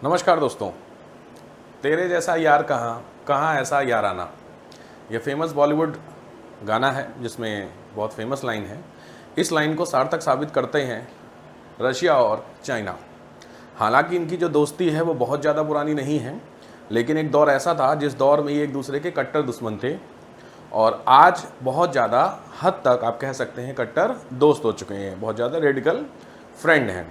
नमस्कार दोस्तों। तेरे जैसा यार कहाँ कहाँ ऐसा याराना, ये फेमस बॉलीवुड गाना है जिसमें बहुत फेमस लाइन है। इस लाइन को सार्थक साबित करते हैं रशिया और चाइना। हालांकि इनकी जो दोस्ती है वो बहुत ज़्यादा पुरानी नहीं है, लेकिन एक दौर ऐसा था जिस दौर में ये एक दूसरे के कट्टर दुश्मन थे और आज बहुत ज़्यादा हद तक आप कह सकते हैं कट्टर दोस्त हो चुके हैं, बहुत ज़्यादा रेडिकल फ्रेंड हैं।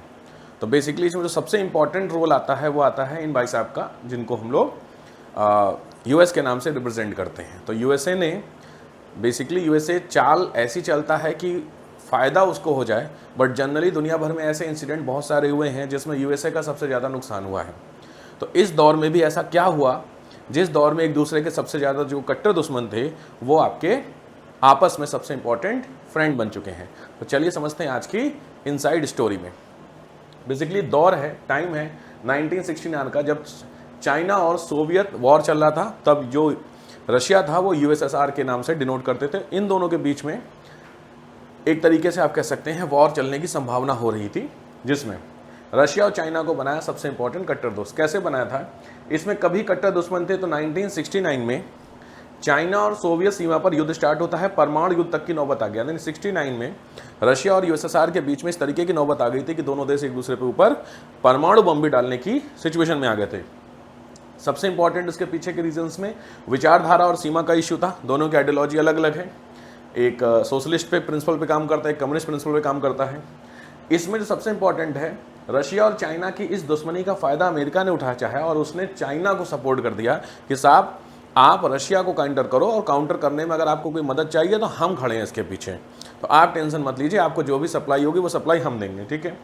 तो बेसिकली इसमें जो सबसे इम्पॉर्टेंट रोल आता है वो आता है इन भाई साहब का, जिनको हम लोग यूएस के नाम से रिप्रेजेंट करते हैं। तो यूएसए ने बेसिकली यूएसए चाल ऐसी चलता है कि फ़ायदा उसको हो जाए, बट जनरली दुनिया भर में ऐसे इंसिडेंट बहुत सारे हुए हैं जिसमें यूएसए का सबसे ज़्यादा नुकसान हुआ है। तो इस दौर में भी ऐसा क्या हुआ, जिस दौर में एक दूसरे के सबसे ज़्यादा जो कट्टर दुश्मन थे वो आपके आपस में सबसे इम्पॉर्टेंट फ्रेंड बन चुके हैं। तो चलिए समझते हैं आज की इनसाइड स्टोरी में। बेसिकली दौर है, टाइम है 1969 का, जब चाइना और सोवियत वॉर चल रहा था। तब जो रशिया था वो यूएसएसआर के नाम से डिनोट करते थे। इन दोनों के बीच में एक तरीके से आप कह सकते हैं वॉर चलने की संभावना हो रही थी, जिसमें रशिया और चाइना को बनाया सबसे इंपॉर्टेंट कट्टर दोस्त। कैसे बनाया था, इसमें कभी कट्टर दुश्मन थे। तो 1969 में चाइना और सोवियत सीमा पर युद्ध स्टार्ट होता है, परमाणु युद्ध तक की नौबत आ गया। यानी 69 में रशिया और यूएसएसआर के बीच में इस तरीके की नौबत आ गई थी कि दोनों देश एक दूसरे के ऊपर परमाणु बम भी डालने की सिचुएशन में आ गए थे। सबसे इंपॉर्टेंट इसके पीछे के रीजंस में विचारधारा और सीमा का इश्यू था। दोनों की आइडियोलॉजी अलग अलग है, एक सोशलिस्ट पे प्रिंसिपल पे काम करता है, एक कम्युनिस्ट प्रिंसिपल पे काम करता है। इसमें जो सबसे इंपॉर्टेंट है, रशिया और चाइना की इस दुश्मनी का फायदा अमेरिका ने उठाया चाहा और उसने चाइना को सपोर्ट कर दिया कि साहब आप रशिया को काउंटर करो, और काउंटर करने में अगर आपको कोई मदद चाहिए तो हम खड़े हैं इसके पीछे, तो आप टेंशन मत लीजिए, आपको जो भी सप्लाई होगी वो सप्लाई हम देंगे, ठीक है।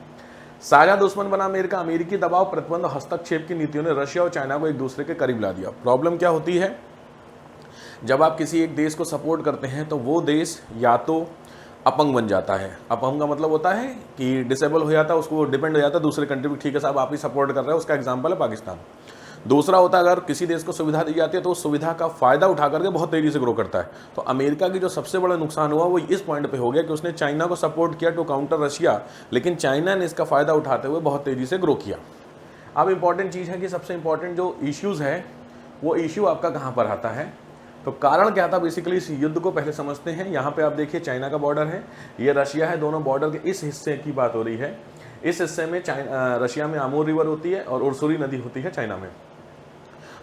साझा दुश्मन बना अमेरिका। अमेरिकी दबाव, प्रतिबंध और हस्तक्षेप की नीतियों ने रशिया और चाइना को एक दूसरे के करीब ला दिया। प्रॉब्लम क्या होती है, जब आप किसी एक देश को सपोर्ट करते हैं तो वो देश या तो अपंग बन जाता है। अपंग का मतलब होता है कि डिसेबल हो जाता है, उसको डिपेंड हो जाता है दूसरे कंट्री पर, ठीक है साहब आप ही सपोर्ट कर रहे हैं। उसका एग्जाम्पल है पाकिस्तान। दूसरा होता है अगर किसी देश को सुविधा दी जाती है तो उस सुविधा का फायदा उठा करके बहुत तेजी से ग्रो करता है। तो अमेरिका की जो सबसे बड़ा नुकसान हुआ वो इस पॉइंट पे हो गया कि उसने चाइना को सपोर्ट किया टू काउंटर रशिया, लेकिन चाइना ने इसका फायदा उठाते हुए बहुत तेजी से ग्रो किया। अब इंपॉर्टेंट चीज़ है कि सबसे इंपॉर्टेंट जो इश्यूज़ है वो इश्यू आपका कहाँ पर आता है। तो कारण क्या था, बेसिकली इस युद्ध को पहले समझते हैं। यहाँ पे आप देखिए चाइना का बॉर्डर है, ये रशिया है, दोनों बॉर्डर के इस हिस्से की बात हो रही है। इस हिस्से में रशिया में आमूर रिवर होती है और उर्सुरी नदी होती है चाइना में।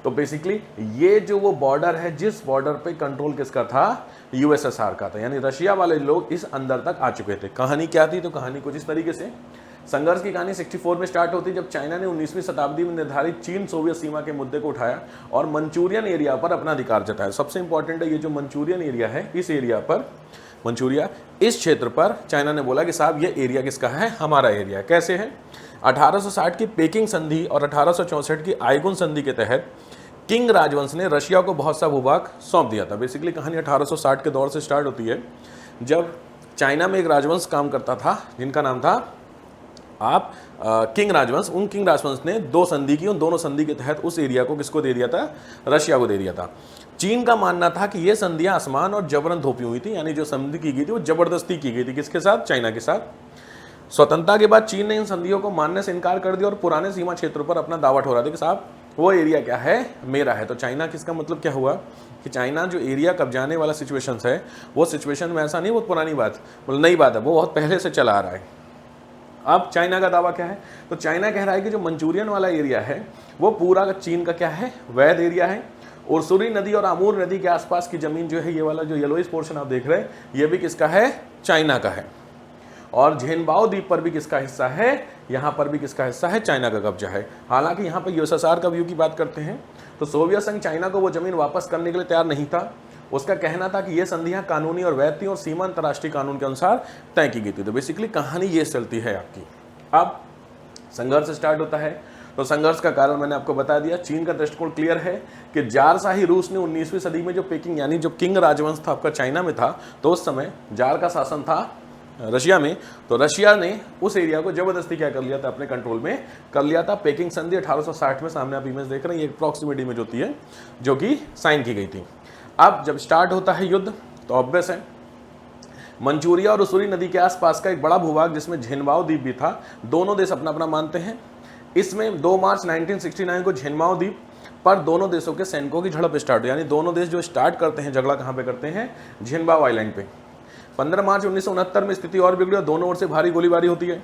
तो बेसिकली ये जो वो बॉर्डर है, जिस बॉर्डर पे कंट्रोल किसका था, यूएसएसआर का था। यानी रशिया वाले लोग इस अंदर तक आ चुके थे। कहानी क्या थी, तो कहानी कुछ इस तरीके से, संघर्ष की कहानी 64 में स्टार्ट होती, जब चाइना ने 19वीं शताब्दी में निर्धारित चीन सोवियत सीमा के मुद्दे को उठाया और मंचूरियन एरिया पर अपना अधिकार जताया। सबसे इंपॉर्टेंट है ये जो मंचूरियन एरिया है, इस एरिया पर, मंचूरिया, इस क्षेत्र पर चाइना ने बोला कि साहब ये एरिया किसका है, हमारा एरिया है। कैसे है, 1860 की पेकिंग संधि और 1864 की आइगुन संधि के तहत किंग राजवंश ने रशिया को बहुत सा भूभाग सौंप दिया था। बेसिकली कहानी 1860 के दौर से स्टार्ट होती है, जब चाइना में एक राजवंश काम करता था जिनका नाम था किंग राजवंश। उन किंग राजवंश ने दो संधि की, उन दोनों संधि के तहत उस एरिया को किसको दे दिया था, रशिया को दे दिया था। चीन का मानना था कि ये संधियां आसमान और जबरन थोपी हुई थी, यानी जो संधि की गई थी वो जबरदस्ती की गई थी, किसके साथ, चाइना के साथ। स्वतंत्रता के बाद चीन ने इन संधियों को मानने से इनकार कर दिया और पुराने सीमा क्षेत्रों पर अपना दावा ठहरा दिया कि साहब वो एरिया क्या है, मेरा है। तो चाइना किसका मतलब क्या हुआ कि चाइना जो एरिया कब्जाने वाला सिचुएशन है, वो सिचुएशन में ऐसा नहीं, वो पुरानी बात, मतलब नई बात है, वो बहुत पहले से चला आ रहा है। अब चाइना का दावा क्या है, तो चाइना कह रहा है कि जो मंचूरियन वाला एरिया है वो पूरा चीन का क्या है, वैध एरिया है। उर्सुरी नदी और आमूर नदी के आसपास की जमीन जो है, ये वाला जो येलोइश पोर्शन आप देख रहे हैं, ये भी किसका है, चाइना का है। और झेनबाओ द्वीप पर भी किसका हिस्सा है, यहाँ पर भी किसका हिस्सा है, चाइना का कब्जा है। हालांकि यहाँ पर यूएसएसआर का व्यू की बात करते हैं तो सोवियत संघ चाइना को वो जमीन वापस करने के लिए तैयार नहीं था। उसका कहना था कि ये संधियां कानूनी और वैध थी और सीमा अंतर्राष्ट्रीय कानून के अनुसार तय की गई थी। तो बेसिकली कहानी ये चलती है आपकी। अब संघर्ष स्टार्ट होता है, तो संघर्ष का कारण मैंने आपको बता दिया। चीन का दृष्टिकोण क्लियर है कि जारशाही रूस ने 19वीं सदी में जो पेकिंग, यानी जो किंग राजवंश था आपका चाइना में था, तो उस समय जार का शासन था रशिया में, तो रशिया ने उस एरिया को जबरदस्ती क्या कर लिया था, अपने कंट्रोल में कर लिया था। पेकिंग संधि 1860 में, सामने आप इमेज देख रहे हैं, ये अप्रॉक्सीमेट इमेज होती है जो कि साइन की गई थी। अब जब स्टार्ट होता है युद्ध तो ऑब्वियस है मंचूरिया और उसूरी नदी के आसपास का एक बड़ा भूभाग जिसमें झेनबाओ द्वीप भी था, दोनों देश अपना अपना मानते हैं। इसमें 2 मार्च 1969 को झिनमाओ द्वीप पर दोनों देशों के सैनिकों की झड़प स्टार्ट हुई, यानी दोनों देश जो स्टार्ट करते हैं झगड़ा कहाँ पे करते हैं, झिनबाओ आइलैंड पे। 15 मार्च 1969 में स्थिति और बिगड़ी और दोनों ओर से भारी गोलीबारी होती है।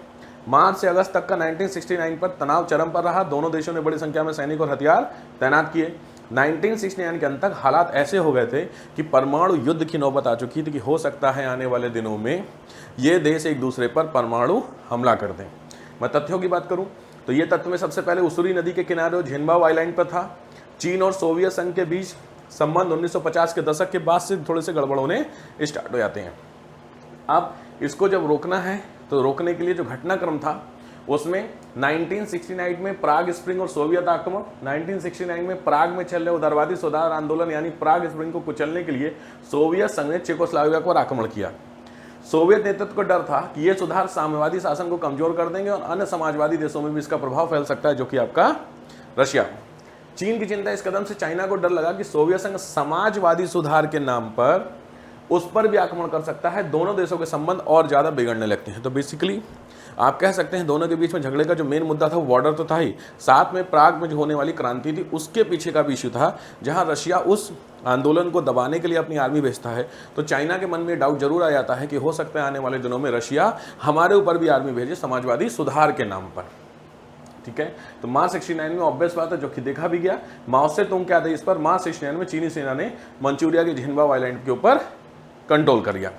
मार्च से अगस्त तक का 1969 पर तनाव चरम पर रहा, दोनों देशों ने बड़ी संख्या में सैनिक और हथियार तैनात किए। 1969 के अंत तक हालात ऐसे हो गए थे कि परमाणु युद्ध की नौबत आ चुकी थी कि हो सकता है आने वाले दिनों में ये देश एक दूसरे पर परमाणु हमला कर दें। मैं तथ्यों की बात करूं तो ये तथ्य में सबसे पहले उसूरी नदी के किनारे झिनबाओ आइलैंड पर था। चीन और सोवियत संघ के बीच संबंध 1950 के दशक के बाद से थोड़े से गड़बड़ होने स्टार्ट हो जाते हैं। अब इसको जब रोकना है तो रोकने के लिए जो घटनाक्रम था उसमें 1969 में प्राग स्प्रिंग और सोवियत आक्रमण, 1969 में प्राग में चल रहे उदारवादी सुधार आंदोलन यानी प्राग स्प्रिंग को कुचलने के लिए सोवियत संघ ने चेकोस्लोवाकिया पर आक्रमण किया। सोवियत नेतृत्व को डर था कि ये सुधार साम्यवादी शासन को कमजोर कर देंगे और अन्य समाजवादी देशों में भी इसका प्रभाव फैल सकता है, जो कि आपका रशिया। चीन की चिंता इस कदम से चाइना को डर लगा कि सोवियत संघ समाजवादी सुधार के नाम पर उस पर भी आक्रमण कर सकता है, दोनों देशों के संबंध और ज्यादा बिगड़ने लगते हैं। तो बेसिकली आप कह सकते हैं दोनों के बीच में झगड़े का जो मेन मुद्दा था वो बॉर्डर तो था ही, साथ में प्राग में जो होने वाली क्रांति थी उसके पीछे का भी इश्यू था, जहां रशिया उस आंदोलन को दबाने के लिए अपनी आर्मी भेजता है। तो चाइना के मन में डाउट जरूर आ जाता है कि हो सकता है आने वाले दिनों में रशिया हमारे ऊपर भी आर्मी भेजे समाजवादी सुधार के नाम पर। ठीक है, तो मार्च 69 में ऑब्वियस बात है, जो कि देखा भी गया। माओ से तुम क्या थे इस पर मार्च 69 में चीनी सेना ने मंचूरिया के झिनबाओ आइलैंड के ऊपर कंट्रोल कर लिया।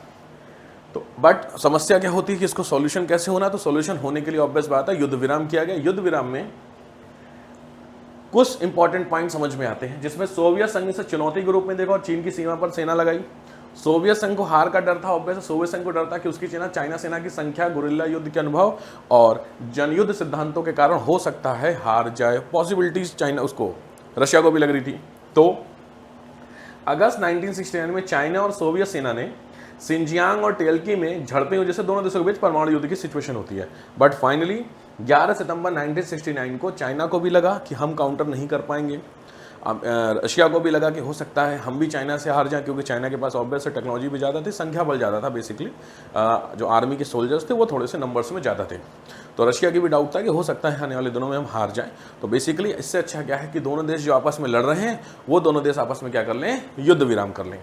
तो बट समस्या क्या होती है कि इसको सॉल्यूशन कैसे होना, तो सॉल्यूशन होने के लिए ऑब्वियस बात है युद्ध विराम किया गया। युद्ध विराम में कुछ इंपॉर्टेंट पॉइंट समझ में आते हैं, जिसमें सोवियत संघ से चुनौती के रूप में देखा और चीन की सीमा पर सेना लगाई। सोवियत संघ को हार का डर था, ऑब्वियस सोवियत संघ को डर था कि उसकी चाइना सेना की संख्या, गुरिल्ला युद्ध के अनुभव और जनयुद्ध सिद्धांतों के कारण हो सकता है हार जाए। पॉसिबिलिटीज चाइना उसको रशिया को भी लग रही थी। तो अगस्त 1969 में चाइना और सोवियत सेना ने सिंजियांग और टेल्की में झड़पें हुई, जैसे दोनों देशों के बीच परमाणु युद्ध की सिचुएशन होती है। बट फाइनली 11 सितंबर 1969 को चाइना को भी लगा कि हम काउंटर नहीं कर पाएंगे, रशिया को भी लगा कि हो सकता है हम भी चाइना से हार जाएं, क्योंकि चाइना के पास ऑब्वियस टेक्नोलॉजी भी ज़्यादा थी, संख्या बल ज़्यादा था। बेसिकली जो आर्मी के सोल्जर्स थे वो थोड़े से नंबर्स में ज़्यादा थे। तो रशिया की भी डाउट था कि हो सकता है आने वाले दिनों में हम हार जाएं। तो बेसिकली इससे अच्छा क्या है कि दोनों देश जो आपस में लड़ रहे हैं वो दोनों देश आपस में क्या कर लें, युद्ध विराम कर लें।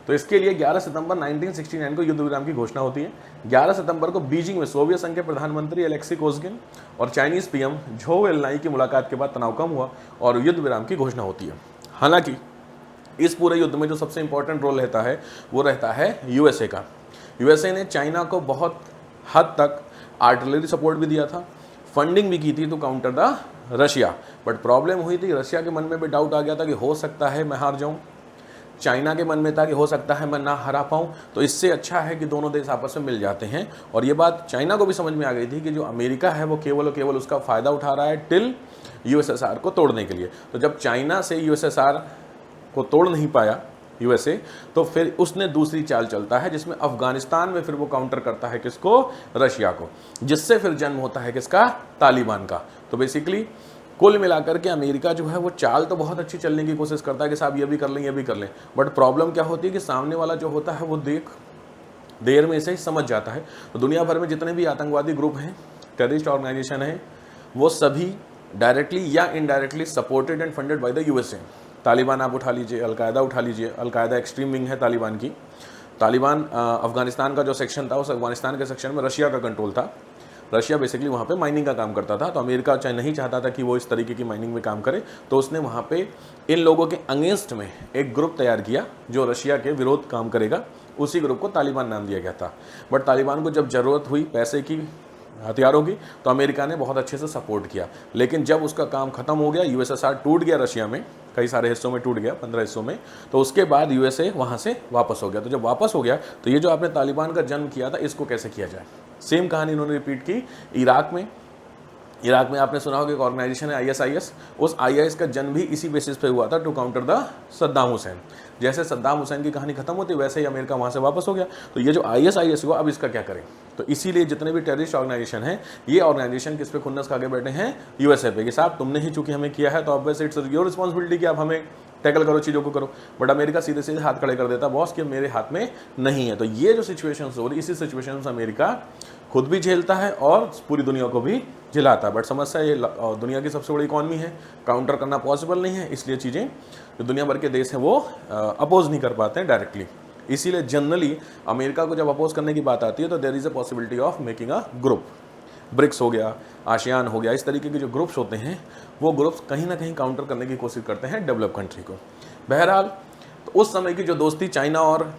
तो इसके लिए 11 सितंबर 1969 को युद्ध विराम की घोषणा होती है। 11 सितंबर को बीजिंग में सोवियत संघ के प्रधानमंत्री अलेक्सी कोज़गिन और चाइनीज पीएम झोउ एलनाई की मुलाकात के बाद तनाव कम हुआ और युद्ध विराम की घोषणा होती है। हालांकि इस पूरे युद्ध में जो सबसे इंपॉर्टेंट रोल रहता है वो रहता है यूएसए का। यूएसए ने चाइना को बहुत हद तक आर्टिलरी सपोर्ट भी दिया था, फंडिंग भी की थी to counter the Russia. But problem हुई थी, रशिया के मन में भी डाउट आ गया था कि हो सकता है मैं हार जाऊं, चाइना के मन में था कि हो सकता है मैं ना हरा पाऊं। तो इससे अच्छा है कि दोनों देश आपस में मिल जाते हैं। और ये बात चाइना को भी समझ में आ गई थी कि जो अमेरिका है वो केवल और केवल उसका फ़ायदा उठा रहा है टिल यूएसएसआर को तोड़ने के लिए। तो जब चाइना से यूएसएसआर को तोड़ नहीं पाया यूएसए, तो फिर उसने दूसरी चाल चलता है जिसमें अफगानिस्तान में फिर वो काउंटर करता है किसको, रशिया को, जिससे फिर जन्म होता है किसका, तालिबान का। तो बेसिकली कुल मिलाकर के अमेरिका जो है वो चाल तो बहुत अच्छी चलने की कोशिश करता है कि साहब ये भी कर लें ये भी कर लें। बट प्रॉब्लम क्या होती है कि सामने वाला जो होता है वो देर में इसे समझ जाता है। तो दुनिया भर में जितने भी आतंकवादी ग्रुप हैं, टेररिस्ट ऑर्गेनाइजेशन हैं, वो सभी डायरेक्टली या indirectly supported and funded by the USA. Taliban आप उठा लीजिए, अलकायदा उठा लीजिए, अलकायदा एक्सट्रीम विंग है तालिबान की। तालिबान अफगानिस्तान का जो सेक्शन था उस अफगानिस्तान के सेक्शन में रशिया का कंट्रोल था। रशिया बेसिकली वहाँ पे माइनिंग का काम करता था। तो अमेरिका चाहे नहीं चाहता था कि वो इस तरीके की माइनिंग में काम करे, तो उसने वहाँ पे इन लोगों के अगेंस्ट में एक ग्रुप तैयार किया जो रशिया के विरोध काम करेगा। उसी ग्रुप को तालिबान नाम दिया गया था। बट तालिबान को जब ज़रूरत हुई पैसे की, हथियारों की, तो अमेरिका ने बहुत अच्छे से सपोर्ट किया। लेकिन जब उसका काम खत्म हो गया, यूएसएसआर टूट गया रशिया में, कई सारे हिस्सों में टूट गया, 15 हिस्सों में, तो उसके बाद यूएसए वहाँ से वापस हो गया। तो जब वापस हो गया तो ये जो आपने तालिबान का जन्म किया था इसको कैसे किया जाए, सेम कहानी इन्होंने रिपीट की इराक में आपने सुना होगा एक ऑर्गेनाइजेशन है आईएसआईएस। उस आईएस का जन्म भी इसी बेसिस पे हुआ था, to counter the Saddam Hussein. जैसे सद्दाम हुसैन की कहानी खत्म होती वैसे ही अमेरिका वहाँ से वापस हो गया। तो ये जो आईएसआईएस हुआ, अब इसका क्या करें। तो इसीलिए जितने भी टेररिस्ट ऑर्गेनाइजेशन हैं, ये ऑर्गेनाइजेशन किस पे खुन्नस खा के बैठे हैं, यूएसए पे, कि साहब तुमने ही चूंकि हमें किया है तो ऑब्वियसली इट्स योर रिस्पॉन्सिबिलिटी कि आप हमें टैकल करो, चीज़ों को करो। बट अमेरिका सीधे सीधे हाथ खड़े कर देता, बॉस कि मेरे हाथ में नहीं है। तो ये जो सिचुएशन हो रही, इसी सिचुएशन से अमेरिका खुद भी झेलता है और पूरी दुनिया को भी झिलाता है। बट समस्या ये दुनिया की सबसे बड़ी इकॉनमी है, काउंटर करना पॉसिबल नहीं है, इसलिए चीज़ें जो दुनिया भर के देश हैं वो अपोज नहीं कर पाते हैं डायरेक्टली। इसीलिए जनरली अमेरिका को जब अपोज करने की बात आती है तो there is a possibility of making a group. BRICS हो गया, आसियान हो गया, इस तरीके के जो ग्रुप्स होते हैं वो ग्रुप्स कहीं ना कहीं काउंटर करने की कोशिश करते हैं डेवलप कंट्री को। बहरहाल तो उस समय की जो दोस्ती चाइना और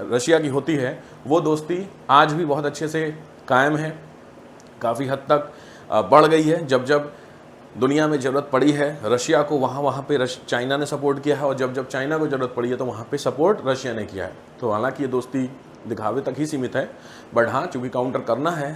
रशिया की होती है वो दोस्ती आज भी बहुत अच्छे से कायम है, काफ़ी हद तक बढ़ गई है। जब जब दुनिया में ज़रूरत पड़ी है रशिया को, वहाँ पे चाइना ने सपोर्ट किया है, और जब जब चाइना को ज़रूरत पड़ी है तो वहाँ पे सपोर्ट रशिया ने किया है। तो हालांकि ये दोस्ती दिखावे तक ही सीमित है, बट हाँ चूँकि काउंटर करना है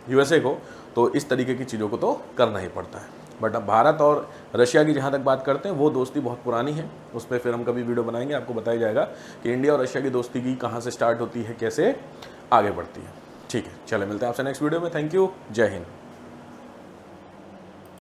यूएसए को तो इस तरीके की चीज़ों को तो करना ही पड़ता है। बट अब भारत और रशिया की जहाँ तक बात करते हैं वो दोस्ती बहुत पुरानी है, उस पर फिर हम कभी वीडियो बनाएंगे, आपको बताया जाएगा कि इंडिया और रशिया की दोस्ती की कहाँ से स्टार्ट होती है, कैसे आगे बढ़ती है। ठीक है, चले मिलते हैं आपसे नेक्स्ट वीडियो में। थैंक यू, जय हिंद।